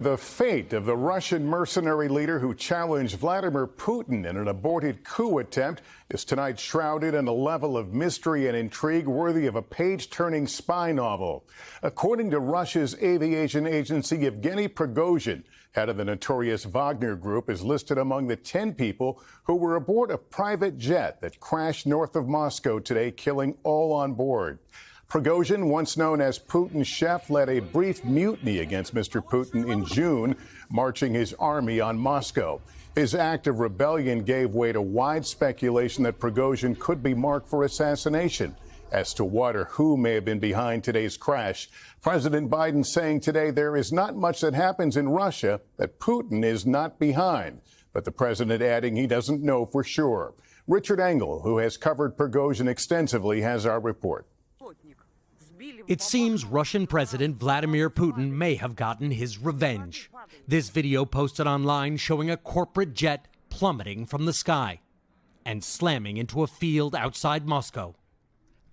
The fate of the Russian mercenary leader who challenged Vladimir Putin in an aborted coup attempt is tonight shrouded in a level of mystery and intrigue worthy of a page-turning spy novel. According to Russia's aviation agency, Yevgeny Prigozhin, head of the notorious Wagner Group, is listed among the 10 people who were aboard a private jet that crashed north of Moscow today, killing all on board. Prigozhin, once known as Putin's chef, led a brief mutiny against Mr. Putin in June, marching his army on Moscow. His act of rebellion gave way to wide speculation that Prigozhin could be marked for assassination. As to what or who may have been behind today's crash, President Biden saying today there is not much that happens in Russia that Putin is not behind. But the president adding he doesn't know for sure. Richard Engel, who has covered Prigozhin extensively, has our report. It seems Russian President Vladimir Putin may have gotten his revenge. This video posted online showing a corporate jet plummeting from the sky and slamming into a field outside Moscow.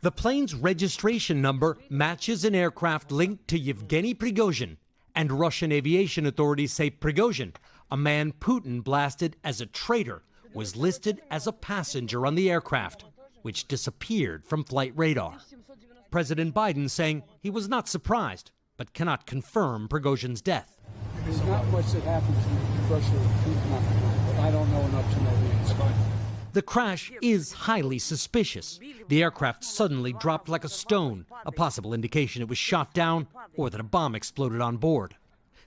The plane's registration number matches an aircraft linked to Yevgeny Prigozhin, and Russian aviation authorities say Prigozhin, a man Putin blasted as a traitor, was listed as a passenger on the aircraft, which disappeared from flight radar. President Biden saying he was not surprised, but cannot confirm Prigozhin's death. There's not much that happens in Russia, but I don't know enough to know the answer. The crash is highly suspicious. The aircraft suddenly dropped like a stone, a possible indication it was shot down or that a bomb exploded on board.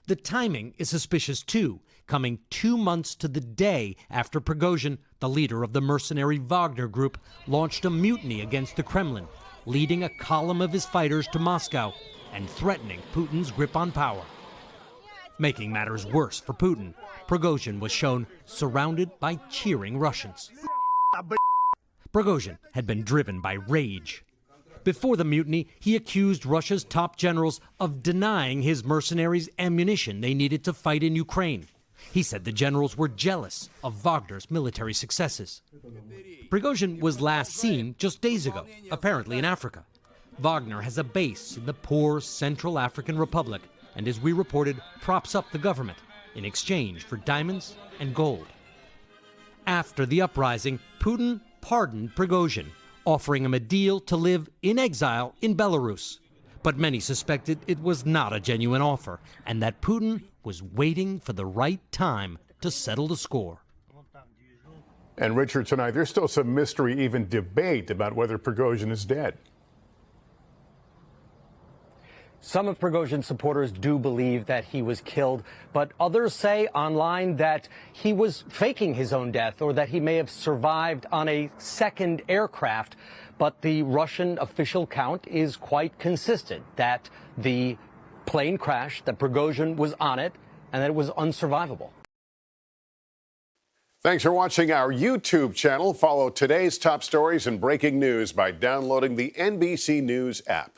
The timing is suspicious too, coming 2 months to the day after Prigozhin, the leader of the mercenary Wagner Group, launched a mutiny against the Kremlin, leading a column of his fighters to Moscow and threatening Putin's grip on power. Making matters worse for Putin, Prigozhin was shown surrounded by cheering Russians. Prigozhin had been driven by rage. Before the mutiny, he accused Russia's top generals of denying his mercenaries ammunition they needed to fight in Ukraine. He said the generals were jealous of Wagner's military successes. Prigozhin was last seen just days ago, apparently in Africa. Wagner has a base in the poor Central African Republic and, as we reported, props up the government in exchange for diamonds and gold. After the uprising, Putin pardoned Prigozhin, offering him a deal to live in exile in Belarus. But many suspected it was not a genuine offer and that Putin was waiting for the right time to settle the score. And Richard, tonight there's still some mystery, even debate about whether Prigozhin is dead. Some of Prigozhin's supporters do believe that he was killed, but others say online that he was faking his own death or that he may have survived on a second aircraft. But the Russian official count is quite consistent, that the plane crashed, that Prigozhin was on it, and that it was unsurvivable. Thanks for watching our YouTube channel. Follow today's top stories and breaking news by downloading the NBC News app.